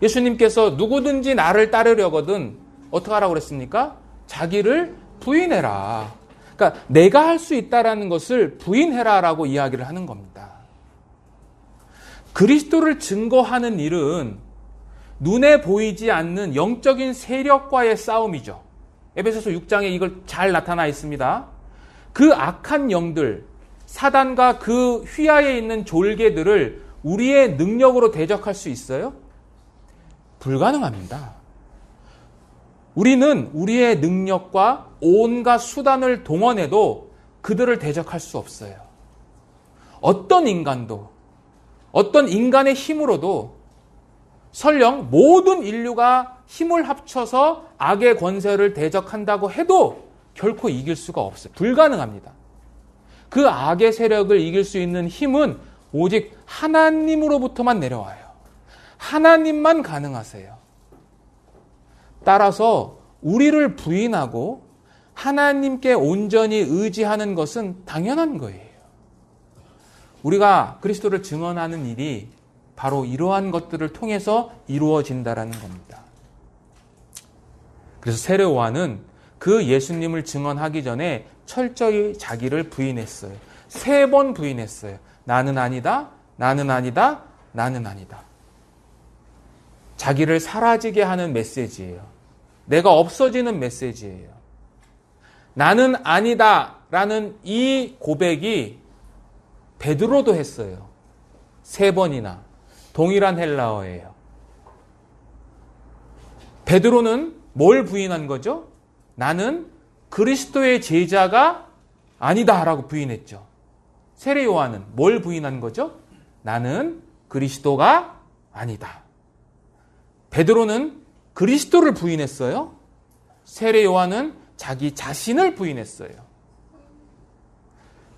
[SPEAKER 1] 예수님께서 누구든지 나를 따르려거든 어떻게 하라고 그랬습니까? 자기를 부인해라. 그러니까 내가 할 수 있다라는 것을 부인해라라고 이야기를 하는 겁니다. 그리스도를 증거하는 일은 눈에 보이지 않는 영적인 세력과의 싸움이죠. 에베소서 6장에 이걸 잘 나타나 있습니다. 그 악한 영들, 사단과 그 휘하에 있는 졸개들을 우리의 능력으로 대적할 수 있어요? 불가능합니다. 우리는 우리의 능력과 온갖 수단을 동원해도 그들을 대적할 수 없어요. 어떤 인간도, 어떤 인간의 힘으로도 설령 모든 인류가 힘을 합쳐서 악의 권세를 대적한다고 해도 결코 이길 수가 없어요. 불가능합니다. 그 악의 세력을 이길 수 있는 힘은 오직 하나님으로부터만 내려와요. 하나님만 가능하세요. 따라서 우리를 부인하고 하나님께 온전히 의지하는 것은 당연한 거예요. 우리가 그리스도를 증언하는 일이 바로 이러한 것들을 통해서 이루어진다라는 겁니다. 그래서 세례 요한은 그 예수님을 증언하기 전에 철저히 자기를 부인했어요. 3번 부인했어요. 나는 아니다, 나는 아니다, 나는 아니다. 자기를 사라지게 하는 메시지예요. 내가 없어지는 메시지예요. 나는 아니다 라는 이 고백이 베드로도 했어요. 3번이나 동일한 헬라어예요. 베드로는 뭘 부인한 거죠? 나는 그리스도의 제자가 아니다 라고 부인했죠. 세례 요한은 뭘 부인한 거죠? 나는 그리스도가 아니다. 베드로는 그리스도를 부인했어요. 세례 요한은 자기 자신을 부인했어요.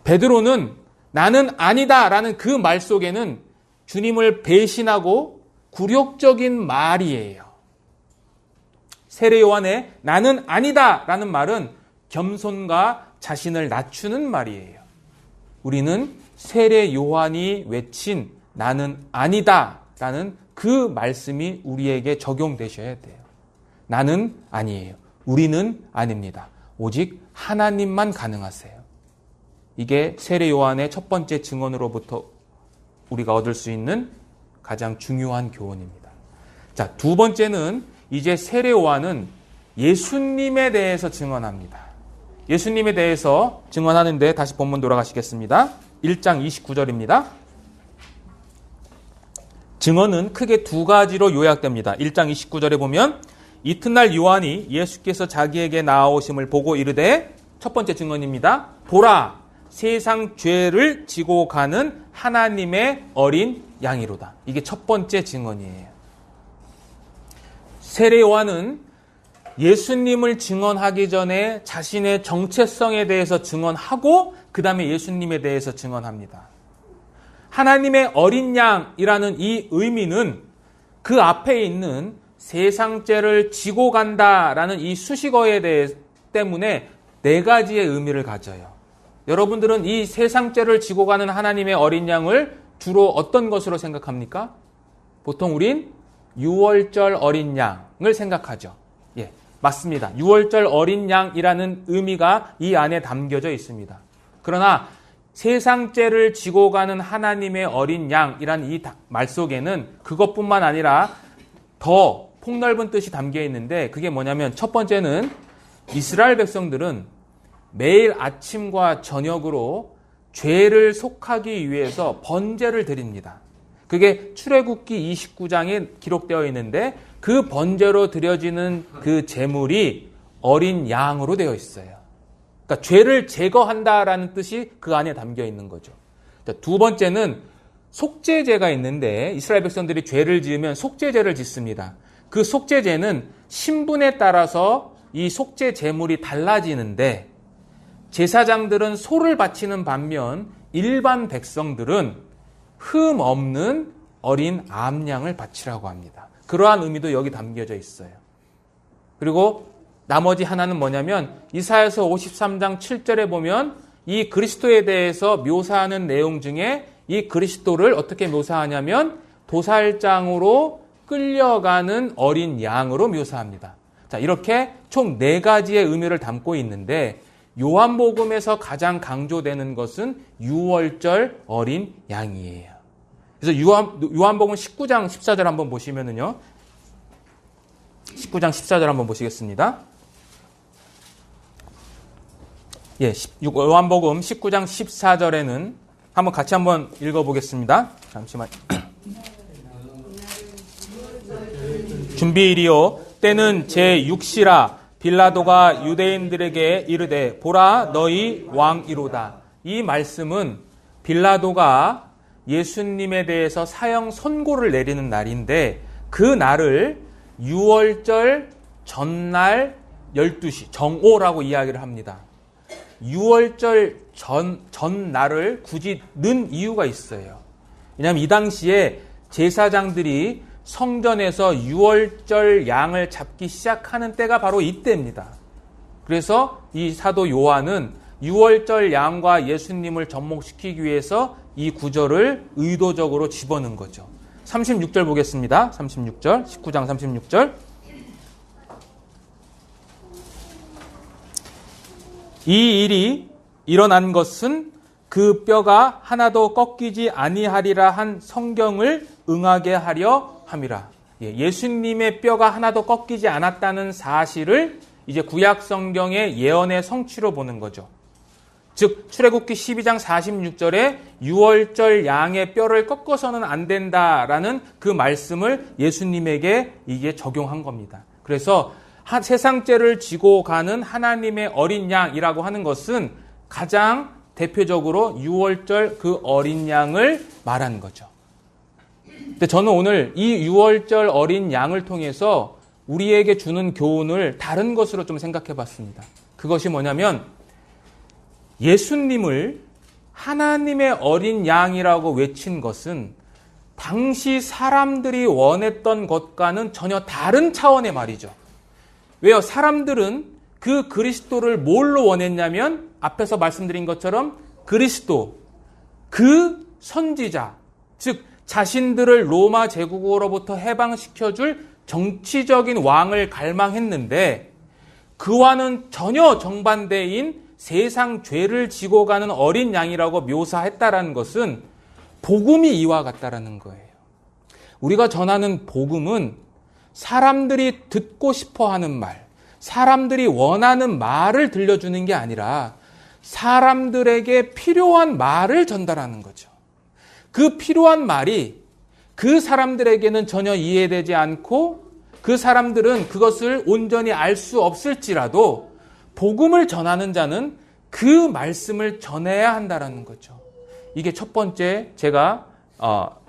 [SPEAKER 1] 베드로는 나는 아니다 라는 그 말 속에는 주님을 배신하고 굴욕적인 말이에요. 세례 요한의 나는 아니다 라는 말은 겸손과 자신을 낮추는 말이에요. 우리는 세례 요한이 외친 나는 아니다 라는 그 말씀이 우리에게 적용되셔야 돼요. 나는 아니에요. 우리는 아닙니다. 오직 하나님만 가능하세요. 이게 세례 요한의 첫 번째 증언으로부터 우리가 얻을 수 있는 가장 중요한 교훈입니다. 자, 두 번째는 이제 세례 요한은 예수님에 대해서 증언합니다. 예수님에 대해서 증언하는데 다시 본문 돌아가시겠습니다. 1장 29절입니다. 증언은 크게 두 가지로 요약됩니다. 1장 29절에 보면 이튿날 요한이 예수께서 자기에게 나아오심을 보고 이르되 첫 번째 증언입니다. 보라, 세상 죄를 지고 가는 하나님의 어린 양이로다. 이게 첫 번째 증언이에요. 세례 요한은 예수님을 증언하기 전에 자신의 정체성에 대해서 증언하고 그 다음에 예수님에 대해서 증언합니다. 하나님의 어린 양이라는 이 의미는 그 앞에 있는 세상 죄를 지고 간다라는 이 수식어에 대해 때문에 4가지의 의미를 가져요. 여러분들은 이 세상 죄를 지고 가는 하나님의 어린 양을 주로 어떤 것으로 생각합니까? 보통 우린 유월절 어린 양을 생각하죠. 예, 맞습니다. 유월절 어린 양이라는 의미가 이 안에 담겨져 있습니다. 그러나 세상죄를 지고 가는 하나님의 어린 양이라는 이 말 속에는 그것뿐만 아니라 더 폭넓은 뜻이 담겨 있는데, 그게 뭐냐면 첫 번째는 이스라엘 백성들은 매일 아침과 저녁으로 죄를 속하기 위해서 번제를 드립니다. 그게 출애굽기 29장에 기록되어 있는데, 그 번제로 드려지는 그 제물이 어린 양으로 되어 있어요. 그러니까 죄를 제거한다라는 뜻이 그 안에 담겨 있는 거죠. 두 번째는 속죄제가 있는데, 이스라엘 백성들이 죄를 지으면 속죄제를 짓습니다. 그 속죄제는 신분에 따라서 이 속죄 제물이 달라지는데, 제사장들은 소를 바치는 반면 일반 백성들은 흠 없는 어린 암양을 바치라고 합니다. 그러한 의미도 여기 담겨져 있어요. 그리고 나머지 하나는 뭐냐면 이사야서 53장 7절에 보면 이 그리스도에 대해서 묘사하는 내용 중에 이 그리스도를 어떻게 묘사하냐면 도살장으로 끌려가는 어린 양으로 묘사합니다. 자, 이렇게 총 4가지의 의미를 담고 있는데, 요한복음에서 가장 강조되는 것은 유월절 어린 양이에요. 그래서 요한복음 19장 14절 한번 보시면은요. 19장 14절 한번 보시겠습니다. 예, 요한복음 19장 14절에는 한번 같이 한번 읽어보겠습니다. 잠시만. 준비일이요 때는 제6시라 빌라도가 유대인들에게 이르되 보라 너희 왕이로다. 이 말씀은 빌라도가 예수님에 대해서 사형 선고를 내리는 날인데, 그 날을 유월절 전날 12시 정오라고 이야기를 합니다. 유월절 전날을 굳이 넣은 이유가 있어요. 왜냐하면 이 당시에 제사장들이 성전에서 유월절 양을 잡기 시작하는 때가 바로 이때입니다. 그래서 이 사도 요한은 유월절 양과 예수님을 접목시키기 위해서 이 구절을 의도적으로 집어넣은 거죠. 36절 보겠습니다. 36절, 19장 36절. 이 일이 일어난 것은 그 뼈가 하나도 꺾이지 아니하리라 한 성경을 응하게 하려 함이라. 예수님의 뼈가 하나도 꺾이지 않았다는 사실을 이제 구약 성경의 예언의 성취로 보는 거죠. 즉 출애굽기 12장 46절에 유월절 양의 뼈를 꺾어서는 안 된다라는 그 말씀을 예수님에게 이게 적용한 겁니다. 그래서 세상죄를 지고 가는 하나님의 어린 양이라고 하는 것은 가장 대표적으로 유월절 그 어린 양을 말하는 거죠. 근데 저는 오늘 이 유월절 어린 양을 통해서 우리에게 주는 교훈을 다른 것으로 좀 생각해 봤습니다. 그것이 뭐냐면 예수님을 하나님의 어린 양이라고 외친 것은 당시 사람들이 원했던 것과는 전혀 다른 차원의 말이죠. 왜요? 사람들은 그 그리스도를 뭘로 원했냐면 앞에서 말씀드린 것처럼 그리스도, 그 선지자, 즉 자신들을 로마 제국으로부터 해방시켜줄 정치적인 왕을 갈망했는데, 그와는 전혀 정반대인 세상 죄를 지고 가는 어린 양이라고 묘사했다라는 것은 복음이 이와 같다라는 거예요. 우리가 전하는 복음은 사람들이 듣고 싶어하는 말, 사람들이 원하는 말을 들려주는 게 아니라 사람들에게 필요한 말을 전달하는 거죠. 그 필요한 말이 그 사람들에게는 전혀 이해되지 않고 그 사람들은 그것을 온전히 알 수 없을지라도 복음을 전하는 자는 그 말씀을 전해야 한다는 거죠. 이게 첫 번째 제가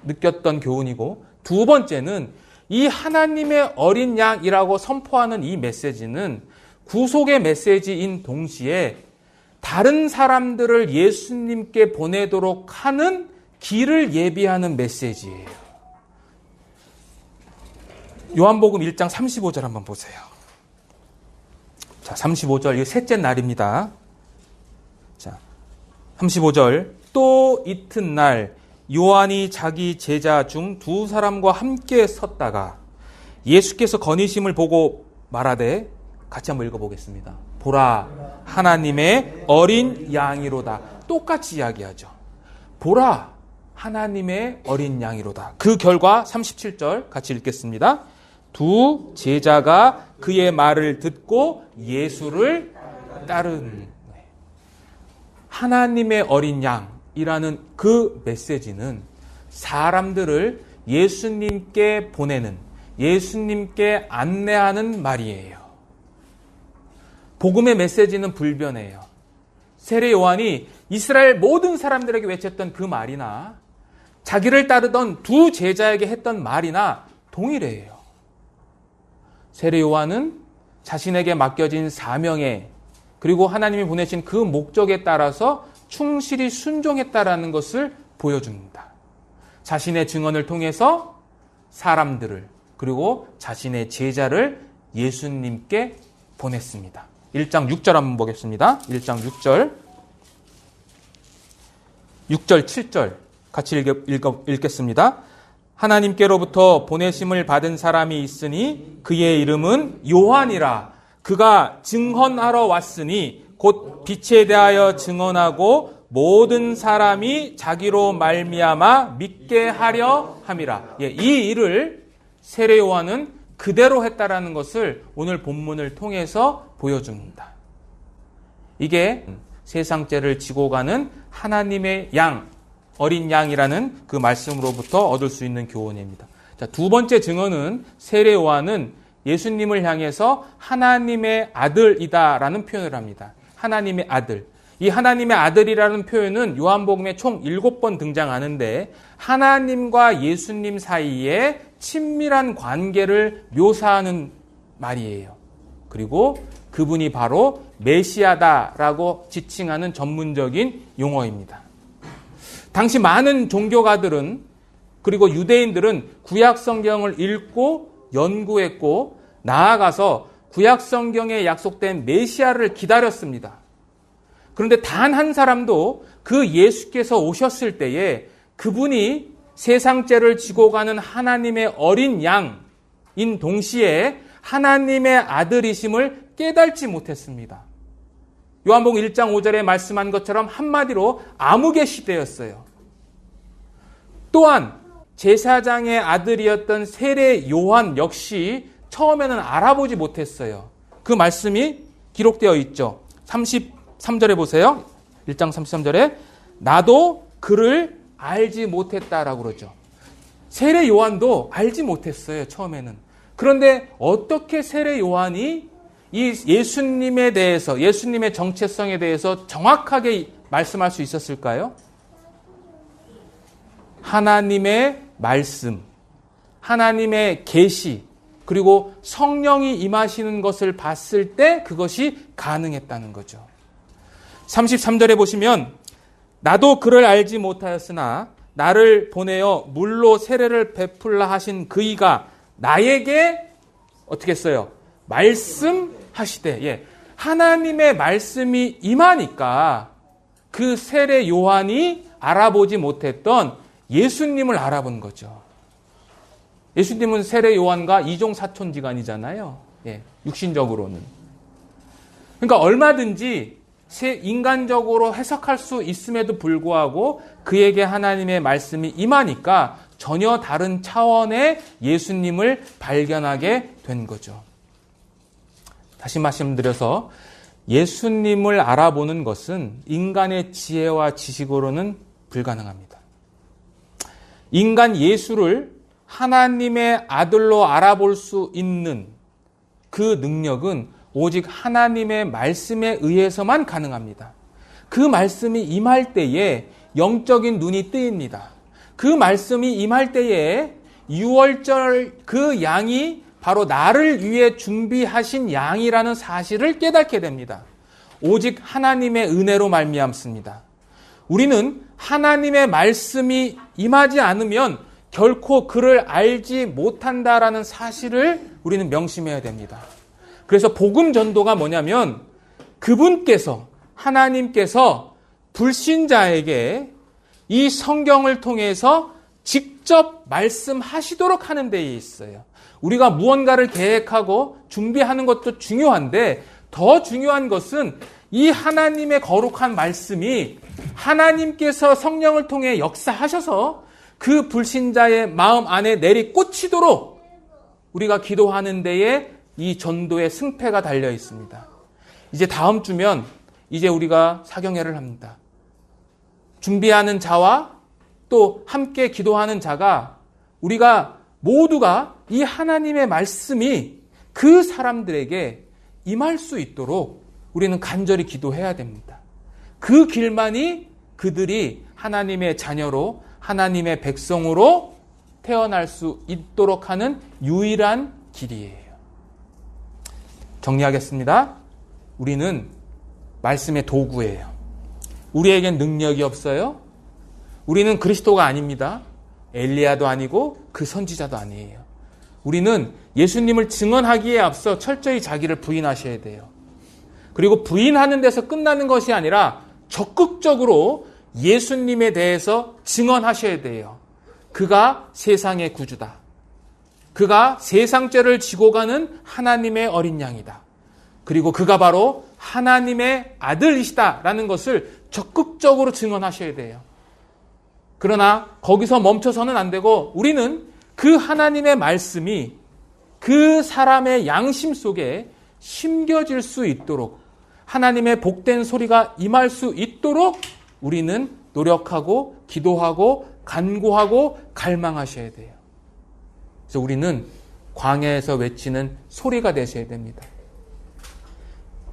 [SPEAKER 1] 느꼈던 교훈이고, 두 번째는 이 하나님의 어린 양이라고 선포하는 이 메시지는 구속의 메시지인 동시에 다른 사람들을 예수님께 보내도록 하는 길을 예비하는 메시지예요. 요한복음 1장 35절 한번 보세요. 자, 35절, 이게 셋째 날입니다. 자, 35절. 또 이튿날 요한이 자기 제자 중 두 사람과 함께 섰다가 예수께서 거니심을 보고 말하되, 같이 한번 읽어보겠습니다. 보라, 하나님의 어린 양이로다. 똑같이 이야기하죠. 보라, 하나님의 어린 양이로다. 그 결과 37절 같이 읽겠습니다. 두 제자가 그의 말을 듣고 예수를 따른. 하나님의 어린 양이라는 그 메시지는 사람들을 예수님께 보내는, 예수님께 안내하는 말이에요. 복음의 메시지는 불변해요. 세례 요한이 이스라엘 모든 사람들에게 외쳤던 그 말이나 자기를 따르던 두 제자에게 했던 말이나 동일해요. 세례 요한은 자신에게 맡겨진 사명에, 그리고 하나님이 보내신 그 목적에 따라서 충실히 순종했다라는 것을 보여줍니다. 자신의 증언을 통해서 사람들을, 그리고 자신의 제자를 예수님께 보냈습니다. 1장 6절 한번 보겠습니다. 1장 6절, 6절, 7절 같이 읽겠습니다. 하나님께로부터 보내심을 받은 사람이 있으니 그의 이름은 요한이라. 그가 증언하러 왔으니 곧 빛에 대하여 증언하고 모든 사람이 자기로 말미암아 믿게 하려 함이라. 이 일을 세례 요한은 그대로 했다라는 것을 오늘 본문을 통해서 보여줍니다. 이게 세상 죄를 지고 가는 하나님의 양, 어린 양이라는 그 말씀으로부터 얻을 수 있는 교훈입니다. 자, 두 번째 증언은 세례 요한은 예수님을 향해서 하나님의 아들이다라는 표현을 합니다. 하나님의 아들. 이 하나님의 아들이라는 표현은 요한복음에 총 7번 등장하는데 하나님과 예수님 사이에 친밀한 관계를 묘사하는 말이에요. 그리고 그분이 바로 메시아다라고 지칭하는 전문적인 용어입니다. 당시 많은 종교가들은, 그리고 유대인들은 구약 성경을 읽고 연구했고 나아가서 구약 성경에 약속된 메시아를 기다렸습니다. 그런데 단 한 사람도 그 예수께서 오셨을 때에 그분이 세상 죄를 지고 가는 하나님의 어린 양인 동시에 하나님의 아들이심을 깨닫지 못했습니다. 요한복음 1장 5절에 말씀한 것처럼 한마디로 암흑의 시대였어요. 또한 제사장의 아들이었던 세례 요한 역시 처음에는 알아보지 못했어요. 그 말씀이 기록되어 있죠. 33절에 보세요. 1장 33절에 나도 그를 알지 못했다라고 그러죠. 세례 요한도 알지 못했어요, 처음에는. 그런데 어떻게 세례 요한이 이 예수님에 대해서, 예수님의 정체성에 대해서 정확하게 말씀할 수 있었을까요? 하나님의 말씀, 하나님의 계시, 그리고 성령이 임하시는 것을 봤을 때 그것이 가능했다는 거죠. 33절에 보시면 나도 그를 알지 못하였으나 나를 보내어 물로 세례를 베풀라 하신 그이가 나에게 어떻게 했어요? 말씀하시되. 하나님의 말씀이 임하니까 그 세례 요한이 알아보지 못했던 예수님을 알아본 거죠. 예수님은 세례 요한과 이종사촌지간이잖아요. 육신적으로는. 그러니까 얼마든지 인간적으로 해석할 수 있음에도 불구하고 그에게 하나님의 말씀이 임하니까 전혀 다른 차원의 예수님을 발견하게 된 거죠. 다시 말씀드려서 예수님을 알아보는 것은 인간의 지혜와 지식으로는 불가능합니다. 인간 예수를 하나님의 아들로 알아볼 수 있는 그 능력은 오직 하나님의 말씀에 의해서만 가능합니다. 그 말씀이 임할 때에 영적인 눈이 뜨입니다. 그 말씀이 임할 때에 유월절 그 양이 바로 나를 위해 준비하신 양이라는 사실을 깨닫게 됩니다. 오직 하나님의 은혜로 말미암습니다. 우리는 하나님의 말씀이 임하지 않으면 결코 그를 알지 못한다라는 사실을 우리는 명심해야 됩니다. 그래서 복음 전도가 뭐냐면 그분께서, 하나님께서 불신자에게 이 성경을 통해서 직접 말씀하시도록 하는 데에 있어요. 우리가 무언가를 계획하고 준비하는 것도 중요한데 더 중요한 것은 이 하나님의 거룩한 말씀이 하나님께서 성령을 통해 역사하셔서 그 불신자의 마음 안에 내리꽂히도록 우리가 기도하는 데에 이 전도의 승패가 달려 있습니다. 이제 다음 주면 이제 우리가 사경회를 합니다. 준비하는 자와 또 함께 기도하는 자가 우리가 모두가 이 하나님의 말씀이 그 사람들에게 임할 수 있도록 우리는 간절히 기도해야 됩니다. 그 길만이 그들이 하나님의 자녀로 하나님의 백성으로 태어날 수 있도록 하는 유일한 길이에요. 정리하겠습니다. 우리는 말씀의 도구예요. 우리에겐 능력이 없어요. 우리는 그리스도가 아닙니다. 엘리야도 아니고 그 선지자도 아니에요. 우리는 예수님을 증언하기에 앞서 철저히 자기를 부인하셔야 돼요. 그리고 부인하는 데서 끝나는 것이 아니라 적극적으로 예수님에 대해서 증언하셔야 돼요. 그가 세상의 구주다. 그가 세상 죄를 지고 가는 하나님의 어린 양이다. 그리고 그가 바로 하나님의 아들이시다라는 것을 적극적으로 증언하셔야 돼요. 그러나 거기서 멈춰서는 안 되고 우리는 그 하나님의 말씀이 그 사람의 양심 속에 심겨질 수 있도록 하나님의 복된 소리가 임할 수 있도록 우리는 노력하고 기도하고 간구하고 갈망하셔야 돼요. 그래서 우리는 광야에서 외치는 소리가 되셔야 됩니다.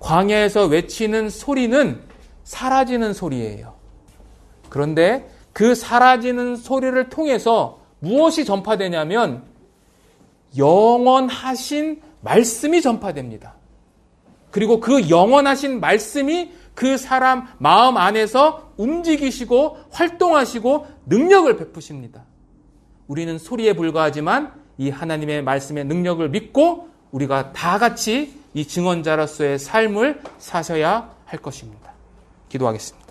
[SPEAKER 1] 광야에서 외치는 소리는 사라지는 소리예요. 그런데 그 사라지는 소리를 통해서 무엇이 전파되냐면 영원하신 말씀이 전파됩니다. 그리고 그 영원하신 말씀이 그 사람 마음 안에서 움직이시고 활동하시고 능력을 베푸십니다. 우리는 소리에 불과하지만 이 하나님의 말씀의 능력을 믿고 우리가 다 같이 이 증언자로서의 삶을 사셔야 할 것입니다. 기도하겠습니다.